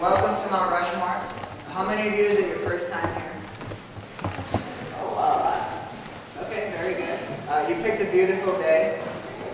Welcome to Mount Rushmore. How many of you is it your first time here? Oh, wow. Okay, very good. You picked a beautiful day.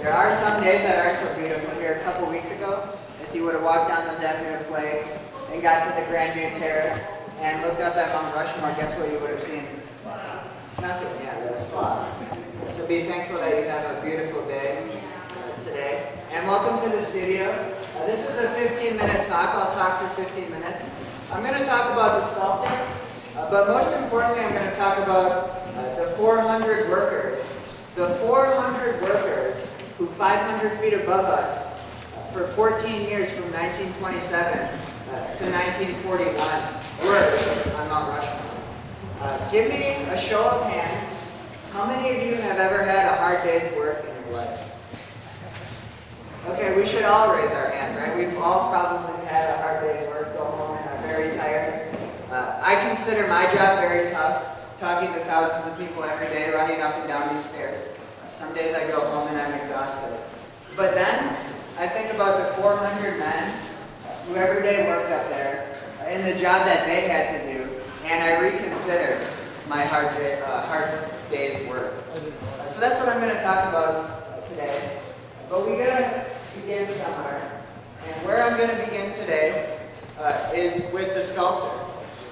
There are some days that aren't so beautiful. Here a couple weeks ago, if you would have walked down those Avenue of Flags and got to the Grandview Terrace and looked up at Mount Rushmore, guess what you would have seen? Nothing. Yeah, that was fun. So be thankful that you have a beautiful day today. And welcome to the studio. This is a 15-minute talk. I'll talk for 15 minutes. I'm going to talk about the Sculptor, but most importantly, I'm going to talk about the 400 workers. The 400 workers who 500 feet above us for 14 years from 1927 to 1941 worked on Mount Rushmore. Give me a show of hands. How many of you have ever had a hard day's work in your life? Okay, we should all raise our hands, right? We've all probably had a hard day's work, go home and are very tired. I consider my job very tough, talking to thousands of people every day, running up and down these stairs. Some days I go home and I'm exhausted. But then I think about the 400 men who every day worked up there in the job that they had to do, and I reconsider my hard day's work. So that's what I'm going to talk about today. But we got to begin somewhere. And where I'm going to begin today is with the Sculptor.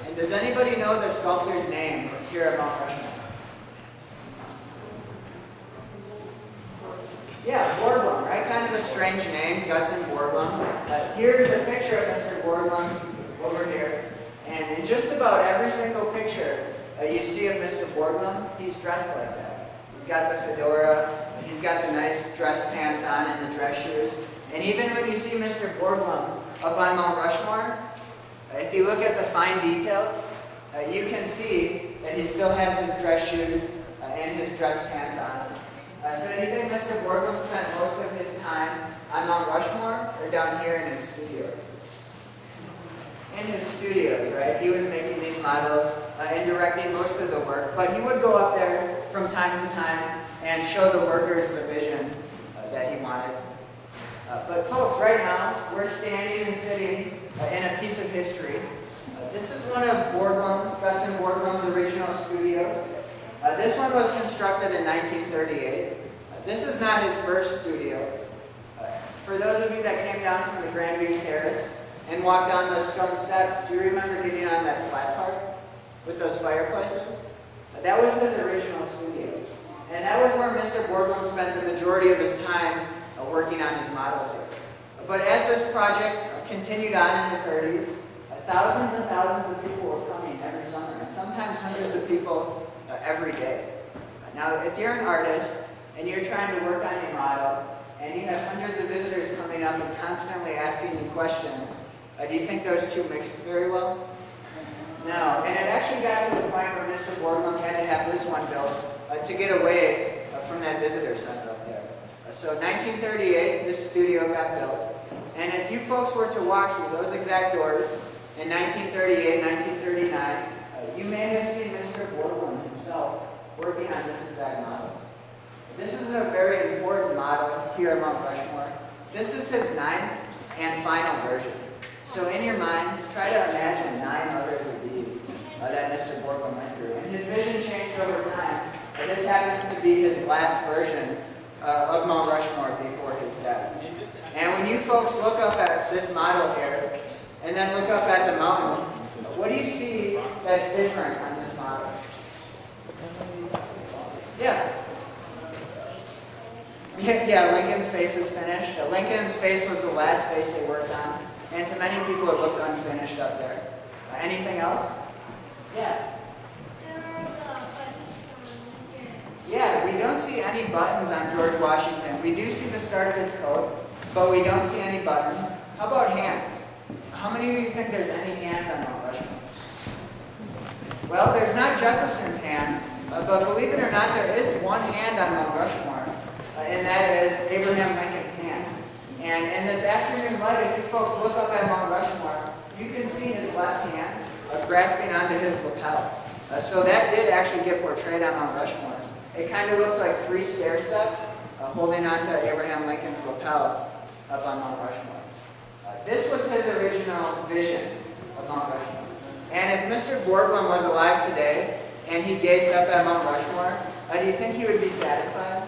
And does anybody know the Sculptor's name here at Mount Rushmore? Yeah, Borglum, right? Kind of a strange name, Gutzon Borglum. Here's a picture of Mr. Borglum over here. And in just about every single picture you see of Mr. Borglum, he's dressed like that. He's got the fedora, he's got the nice dress pants on and the dress shoes. And even when you see Mr. Borglum up on Mount Rushmore, if you look at the fine details, you can see that he still has his dress shoes and his dress pants on. So do you think Mr. Borglum spent most of his time on Mount Rushmore or down here in his studios? In his studios, right? He was making these models and directing most of the work, but he would go up there from time to time and show the workers the vision that he wanted. But folks, right now, we're standing and sitting in a piece of history. This is one of Gutzon Borglum's original studios. This one was constructed in 1938. This is not his first studio. For those of you that came down from the Grandview Terrace and walked down those stone steps, do you remember getting on that flat part with those fireplaces? That was his original studio. And that was where Mr. Borglum spent the majority of his time working on his models here. But as this project continued on in the 30s, thousands and thousands of people were coming every summer, and sometimes hundreds of people every day. Now, if you're an artist and you're trying to work on your model, and you have hundreds of visitors coming up and constantly asking you questions, do you think those two mix very well? No, and it actually got to the point where Mr. Borglum had to have this one built to get away from that visitor center up there. So 1938, this studio got built, and if you folks were to walk through those exact doors in 1938, 1939, you may have seen Mr. Borglum himself working on this exact model. This is a very important model here at Mount Rushmore. This is his 9th and final version. So in your minds, try to imagine 9 others of these that Mr. Borglum went through. And his vision changed over time. And this happens to be his last version of Mount Rushmore before his death. And when you folks look up at this model here, and then look up at the mountain, what do you see that's different on this model? Yeah, Lincoln's face is finished. Lincoln's face was the last face they worked on. And to many people it looks unfinished up there. Anything else? Yeah. Yeah, we don't see any buttons on George Washington. We do see the start of his coat, but we don't see any buttons. How about hands? How many of you think there's any hands on Mount Rushmore? Well, there's not Jefferson's hand, but believe it or not, there is one hand on Mount Rushmore, and that is Abraham Lincoln's hand. And in this afternoon light, if you folks look up at Mount Rushmore, you can see his left hand grasping onto his lapel. So that did actually get portrayed on Mount Rushmore. It kind of looks like 3 stair steps holding onto Abraham Lincoln's lapel up on Mount Rushmore. This was his original vision And if Mr. Borglum was alive today, and he gazed up at Mount Rushmore, do you think he would be satisfied?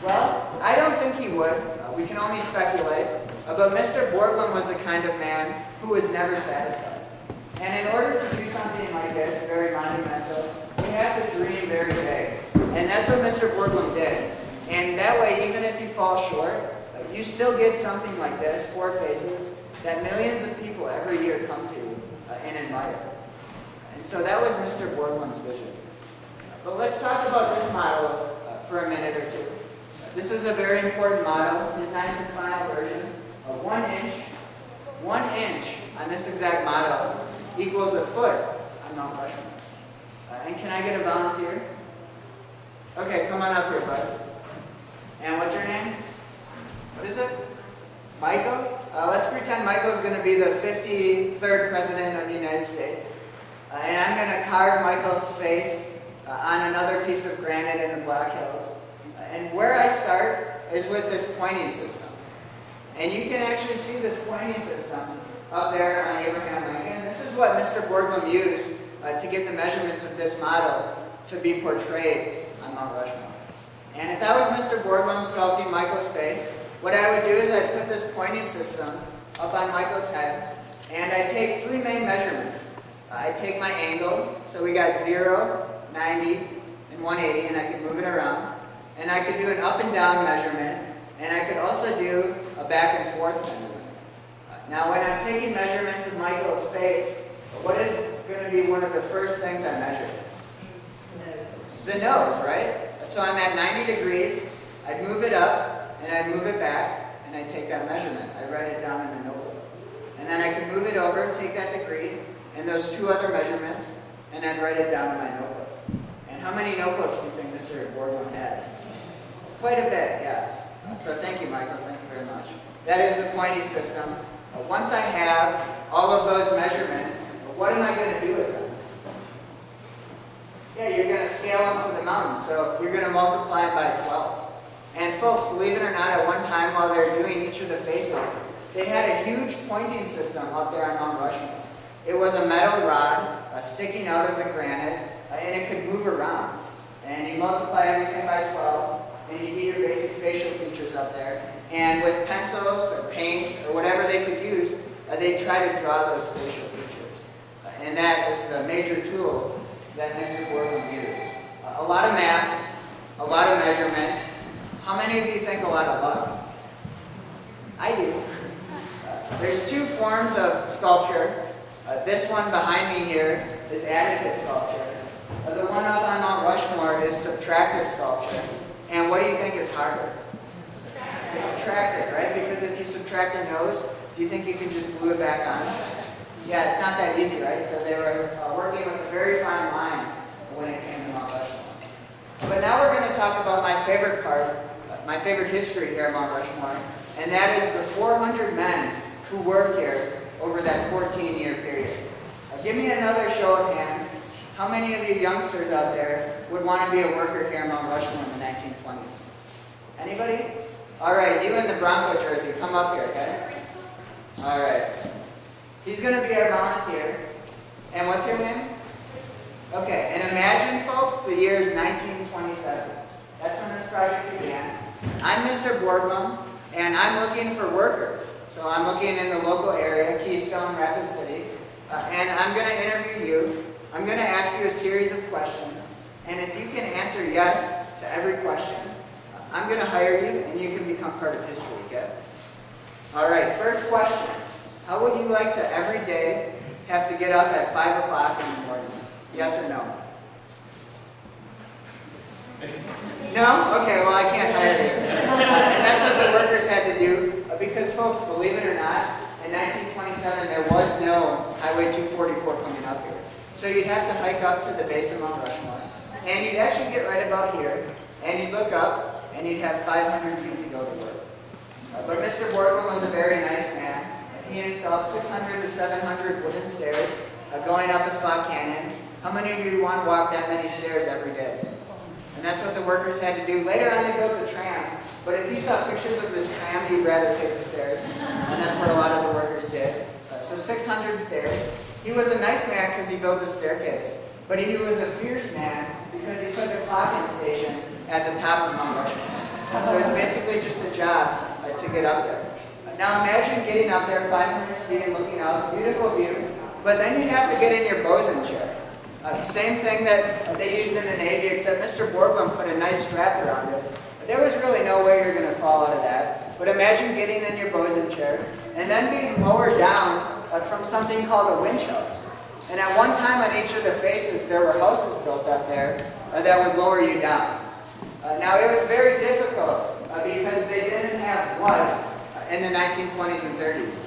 Well, I don't think he would. We can only speculate. But Mr. Borglum was the kind of man who was never satisfied. And in order to do something like this, very monumental, we have to dream very big. And that's what Mr. Borglum did. And that way, even if you fall short, you still get something like this, 4 faces, that millions of people every year come to and admire. And so that was Mr. Borglum's vision. But let's talk about this model for a minute or two. This is a very important model, his 9th and final version. 1 inch, 1 inch on this exact model equals a foot on Mount Rushmore. And can I get a volunteer? Okay, come on up here, bud. And what's your name? What is it? Michael? Let's pretend Michael's going to be the 53rd President of the United States. And I'm going to carve Michael's face on another piece of granite in the Black Hills. And where I start is with this pointing system. And you can actually see this pointing system up there on Abraham Lincoln. This is what Mr. Borglum used to get the measurements of this model to be portrayed on Mount Rushmore. And if I was Mr. Borglum sculpting Michael's face, what I would do is I'd put this pointing system up on Michael's head, and I'd take 3 main measurements. I'd take my angle, so we got 0, 90, and 180, and I could move it around. And I could do an up and down measurement, and I could also do a back and forth measurement. Now when I'm taking measurements of Michael's face, what is going to be one of the first things I measure? The nose, right? So I'm at 90 degrees, I'd move it up, and I'd move it back, and I'd take that measurement. I'd write it down in the notebook. And then I could move it over, take that degree, and those 2 other measurements, and I'd write it down in my notebook. And how many notebooks do you think Mr. Borglum had? Quite a bit, yeah. So thank you, Michael. Thank you very much. That is the pointing system. Once I have all of those measurements, what am I going to do with them? Yeah, you're going to scale them to the mountain, so you're going to multiply them by 12. And folks, believe it or not, at one time while they were doing each of the faces, they had a huge pointing system up there on Mount Rushmore. It was a metal rod sticking out of the granite, and it could move around. And you multiply everything by 12, and you get your basic facial features up there. And with pencils or paint or whatever they could use, they try to draw those facial features. And that is the major tool that Mr. Borglum used. A lot of math, a lot of measurement. How many of you think a lot of luck? I do. There's 2 forms of sculpture. This one behind me here is additive sculpture. The one up on Mount Rushmore is subtractive sculpture. And what do you think is harder? Subtractive, right? Because if you subtract a nose, do you think you can just glue it back on? Yeah, it's not that easy, right? So they were working with a very fine line when it came to Mount Rushmore. But now we're going to talk about my favorite part, my favorite history here at Mount Rushmore, and that is the 400 men who worked here over that 14-year period. Give me another show of hands. How many of you youngsters out there would want to be a worker here at Mount Rushmore in the 1920s? Anybody? All right, you in the Bronco jersey, come up here, okay? All right. He's going to be our volunteer. And what's your name? Okay, and imagine, folks, the year is 1927. That's when this project began. I'm Mr. Borglum, and I'm looking for workers. So I'm looking in the local area, Keystone, Rapid City, and I'm going to interview you. I'm going to ask you a series of questions, and if you can answer yes to every question, I'm going to hire you, and you can become part of history, okay? All right, first question. How would you like to every day have to get up at 5 o'clock in the morning? Yes or no? No? Okay, well, I can't hire you. And that's what the workers had to do, because, folks, believe it or not, in 1927, there was no Highway 244 coming up here. So you'd have to hike up to the base of Mount Rushmore, and you'd actually get right about here, and you'd look up, and you'd have 500 feet to go to work. But Mr. Borglum was a very nice man. He installed 600 to 700 wooden stairs going up a slot canyon. How many of you want to walk that many stairs every day? And that's what the workers had to do. Later on, they built the tram. But if you saw pictures of this tram, you'd rather take the stairs. And that's what a lot of the workers did. so 600 stairs. He was a nice man because he built the staircase, but he was a fierce man because he put the clocking station at the top of Mount Rushmore. So it was basically just a job to get up there. Now imagine getting up there 500 feet and looking out, beautiful view, but then you'd have to get in your bosun chair. Same thing that they used in the Navy, except Mr. Borglum put a nice strap around it. There was really no way you're going to fall out of that. But imagine getting in your bosun chair and then being lowered down from something called a winch house. And at one time on each of the faces, there were houses built up there that would lower you down. Now it was very difficult because they didn't have blood in the 1920s and 30s.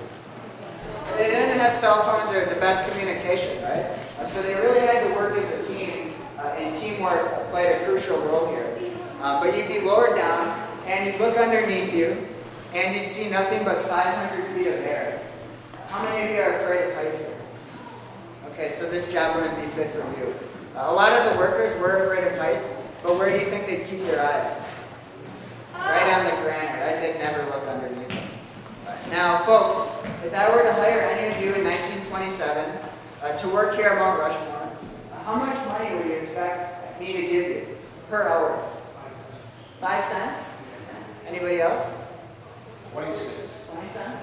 They didn't have cell phones or the best communication, right? So they really had to work as a team, and teamwork played a crucial role here. But you'd be lowered down, and you'd look underneath you, and you'd see nothing but 500 feet of air. How many of you are afraid of heights here? Okay, so this job wouldn't be fit for you. A lot of the workers were afraid of heights, but where do you think they'd keep their eyes? Right on the granite, right? They'd never look underneath them. Now, folks, if I were to hire any of you in 1927 to work here at Mount Rushmore, how much money would you expect me to give you per hour? 5 cents? Anybody else? 20 cents. 20 cents?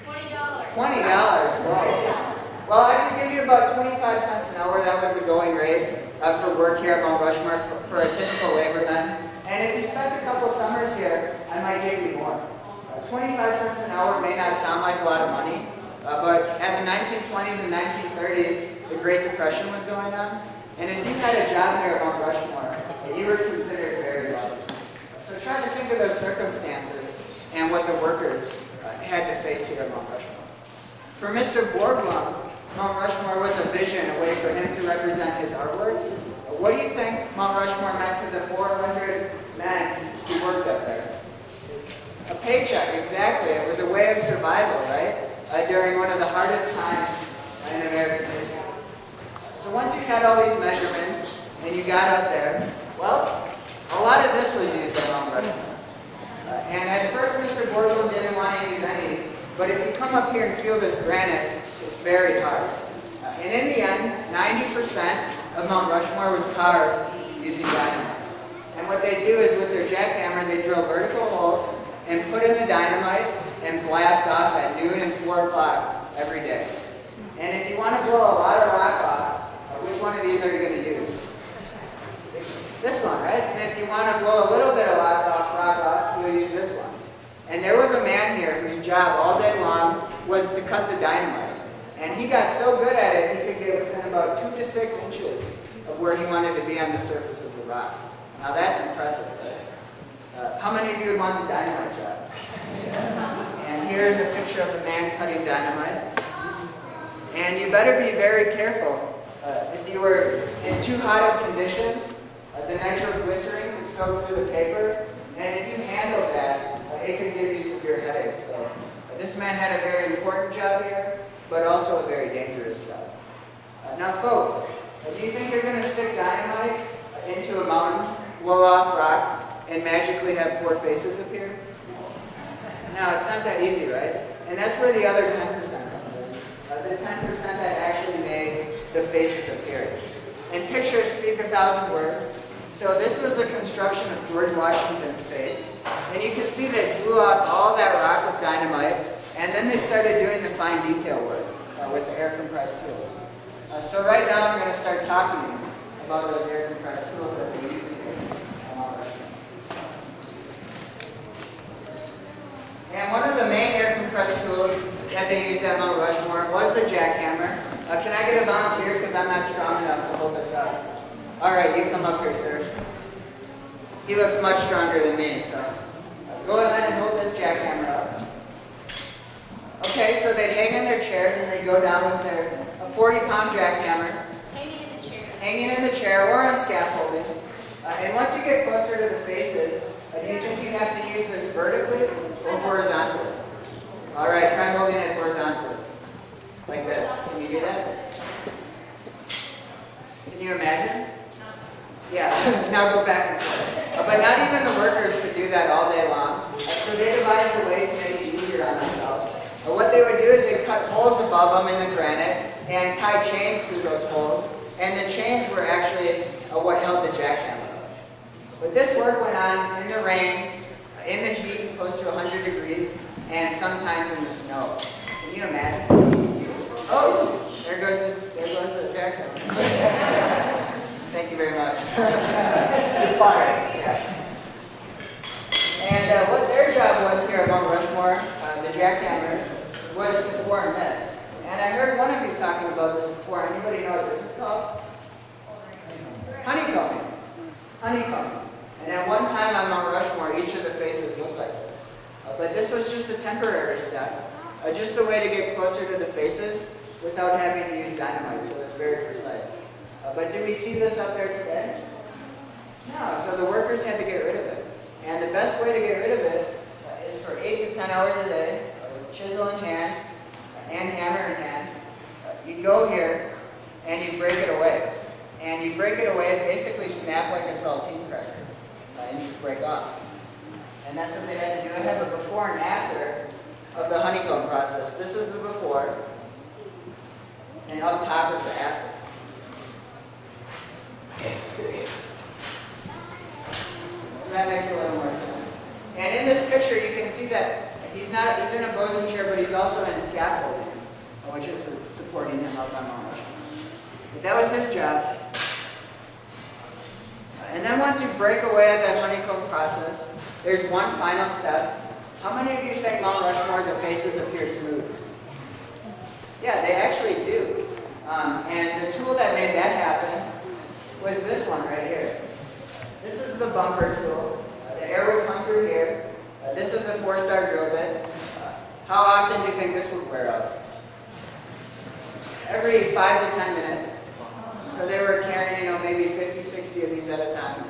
$20. $20, wow. Well, I could give you about 25 cents an hour. That was the going rate for work here at Mount Rushmore for a typical laborman. And if you spent a couple summers here, I might give you more. 25 cents an hour may not sound like a lot of money, but at the 1920s and 1930s, the Great Depression was going on. And if you had a job here at Mount Rushmore, you were considered very wealthy. So try to think of those circumstances and what the workers had to face here at Mount Rushmore. For Mr. Borglum, Mount Rushmore was a vision, a way for him to represent his artwork. What do you think Mount Rushmore meant to the 400 men who worked up there? A paycheck, exactly. It was a way of survival, right? During one of the hardest times in American history. So once you had all these measurements and you got up there, well, a lot of this was used at Mount Rushmore. And at first, Mr. Borglum didn't want to use any, but if you come up here and feel this granite, it's very hard. And in the end, 90% of Mount Rushmore was carved using dynamite. And what they do is with their jackhammer, they drill vertical holes and put in the dynamite and blast off at noon and 4 o'clock every day. And if you want to blow a lot of rock off, which one of these are you going to use? This one, right? And if you want to blow a little bit of rock off, you'll use this one. And there was a man here whose job all day long was to cut the dynamite. And he got so good at it, he could get within about 2 to 6 inches of where he wanted to be on the surface of the rock. Now that's impressive, right? How many of you would want the dynamite job? And here's a picture of the man cutting dynamite. And you better be very careful. If you were in too hot of conditions, the nitroglycerin could soak through the paper. And if you handled that, it could give you severe headaches. So this man had a very important job here, but also a very dangerous job. Now folks, do you think you're going to stick dynamite into a mountain, blow off rock, and magically have 4 faces appear? No, it's not that easy, right? And that's where the other 10% comes in. The 10% that actually made the faces appear. And pictures speak 1,000 words. So this was a construction of George Washington's face. And you can see they blew off all that rock with dynamite, and then they started doing the fine detail work with the air compressed tools. So right now I'm going to start talking about those air compressed tools that they use here. And one of the main air compressed tools that they used at Mount Rushmore was the jackhammer. Can I get a volunteer, because I'm not strong enough to hold this up? All right, you come up here, sir. He looks much stronger than me, so go ahead and hold this jackhammer up. Okay, so they'd hang in their chairs and they'd go down with their 40-pound jackhammer. Hanging in the chair. Hanging in the chair or on scaffolding. And once you get closer to the faces, do you think you have to use this vertically or horizontally? All right, try holding it horizontally. Like this. Can you do that? Can you imagine? Yeah, now go back and forth. But not even the workers could do that all day long. So they devised a way to make it easier on themselves. What they would do is they'd cut holes above them in the granite and tie chains through those holes. And the chains were actually what held the jackhammer up. But this work went on in the rain, in the heat, close to 100 degrees, and sometimes in the snow. Can you imagine? Oh, there goes the jackhammer. Thank you very much. Good fire. And what their job was here at Mount Rushmore, the jackhammer, was to form this. And I heard one of you talking about this before. Anybody know what this is called? Honeycombing. Honeycombing. And at one time on Mount Rushmore, each of the faces looked like this. But this was just a temporary step, just a way to get closer to the faces without having to use dynamite, so it was very precise. But do we see this up there today? No, so the workers had to get rid of it. And the best way to get rid of it is for 8 to 10 hours a day, with chisel in hand and hammer in hand. You go here and you break it away. And you break it away, it basically snap like a saltine cracker and just break off. And that's what they had to do. I have a before and after of the honeycomb process. This is the before, and up top is the after. So that makes a little more sense. And in this picture, you can see that he's in a bosun chair, but he's also in scaffolding, which is supporting him up on Mount Rushmore. But that was his job. And then once you break away at that honeycomb process, there's one final step. How many of you think Mount Rushmore, the faces appear smooth? Yeah, they actually do. And the tool that made that happen was this one right here. This is the bumper tool. The air would come through here. This is a 4-star drill bit. How often do you think this would wear out? Every 5 to 10 minutes. So they were carrying, maybe 50, 60 of these at a time.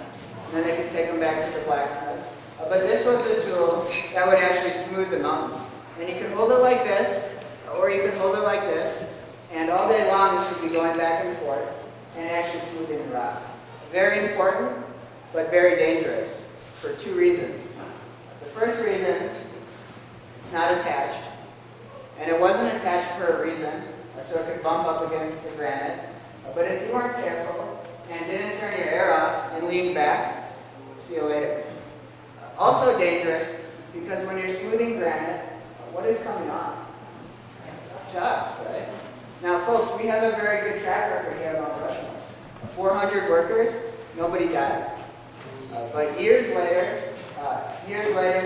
And then they could take them back to the blacksmith. But this was a tool that would actually smooth the mountain. And you could hold it like this, or you could hold it like this, and all day long this would be going back and forth and actually smoothing the rock. Very important, but very dangerous for 2 reasons. The first reason, it's not attached. And it wasn't attached for a reason, so it could bump up against the granite. But if you weren't careful and didn't turn your air off and lean back, see you later. Also dangerous, because when you're smoothing granite, what is coming off? It's dust, right? Now folks, we have a very good track record here at Mount Rushmore. 400 workers, nobody died. But years later,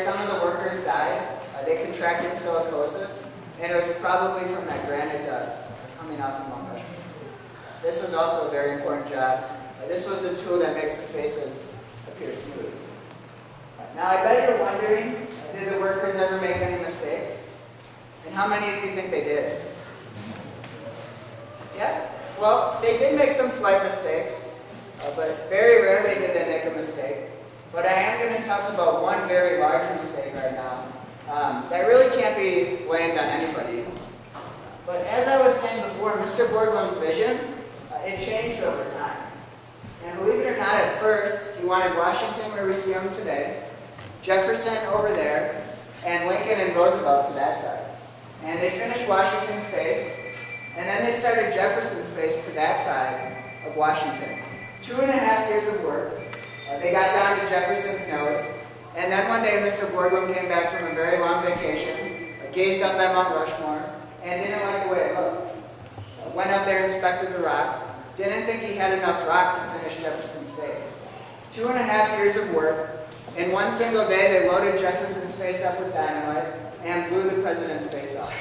some of the workers died. They contracted silicosis, and it was probably from that granite dust coming off of Mount Rushmore. This was also a very important job. This was a tool that makes the faces appear smooth. Now I bet you're wondering, did the workers ever make any mistakes? And how many of you think they did? Yeah? Well, they did make some slight mistakes, but very rarely did they make a mistake. But I am going to talk about one very large mistake right now that really can't be blamed on anybody. But as I was saying before, Mr. Borglum's vision, it changed over time. And believe it or not, at first, he wanted Washington where we see him today, Jefferson over there, and Lincoln and Roosevelt to that side. And they finished Washington's face, and then they started Jefferson's face to that side of Washington. 2.5 years of work. They got down to Jefferson's nose, and then one day Mr. Borglum came back from a very long vacation, gazed up at Mount Rushmore, and didn't like the way it looked. Went up there, inspected the rock, didn't think he had enough rock to finish Jefferson's face. 2.5 years of work. In one single day, they loaded Jefferson's face up with dynamite and blew the president's face off.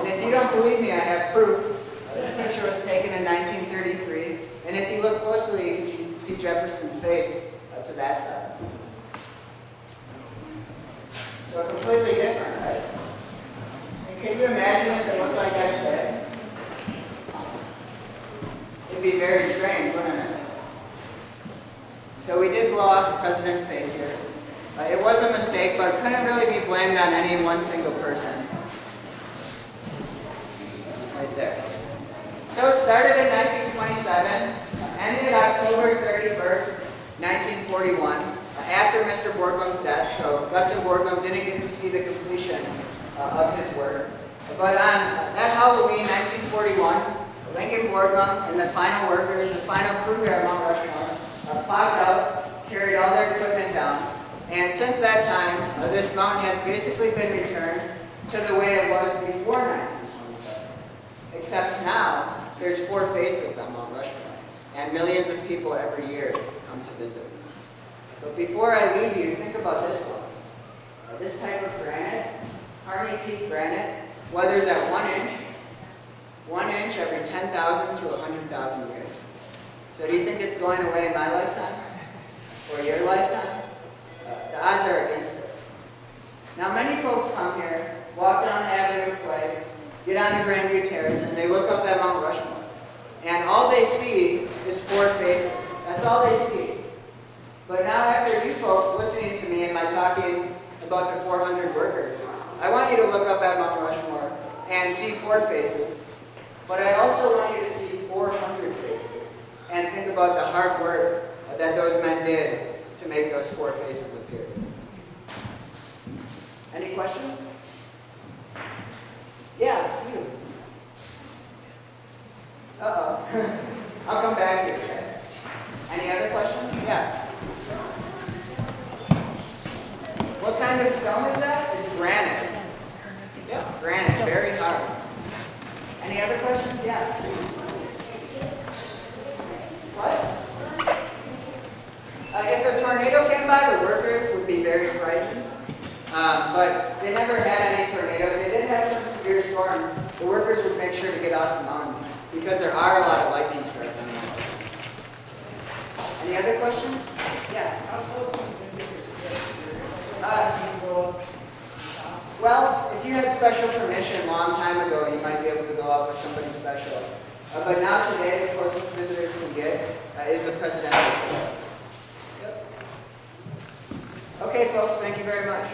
And if you don't believe me, I have proof. This picture was taken in 1933, and if you look closely, you can see Jefferson's face to that side. So completely different, right? And can you imagine if it looked like that today? It'd be very strange, wouldn't it? So we did blow off the president's face here. It was a mistake, but it couldn't really be blamed on any one single person. Right there. So it started in 1927, ended October 31st, 1941, after Mr. Borglum's death. So Gutzon Borglum didn't get to see the completion of his work. But on that Halloween, 1941, Lincoln Borglum and the final workers, the final crew here at Mount Rushmore, clocked out, carried all their equipment down, and since that time, this mountain has basically been returned to the way it was before 1927. Except now, there's 4 faces on Mount Rushmore, and millions of people every year come to visit. But before I leave you, think about this one. This type of granite, Harney Peak granite, weathers at 1 inch, 1 inch every 10,000 to 100,000 years. So do you think it's going away in my lifetime? Or your lifetime? The odds are against it. Now many folks come here, walk down the Avenue of Flags, get on the Grandview Terrace, and they look up at Mount Rushmore. And all they see is 4 faces. That's all they see. But now after you folks listening to me and my talking about the 400 workers, I want you to look up at Mount Rushmore and see 4 faces. But I also want you to see 400 faces and think about the hard work that those men did to make those 4 faces appear. Any questions? Yeah, you. Uh-oh. I'll come back to you, okay? Any other questions? Yeah. What kind of stone is that? It's granite. Yep, granite, very hard. Any other questions? Yeah. What? If the tornado came by, the workers would be very frightened. But they never had any tornadoes. They did have some severe storms. The workers would make sure to get off the mountain because there are a lot of lightning strikes on the mountain. Any other questions? Yeah. How close is it? Well, if you had special permission a long time ago, you might be able to go up with somebody special. But now today, the closest visitors can get is a presidential tour. Yep. Okay, folks, thank you very much.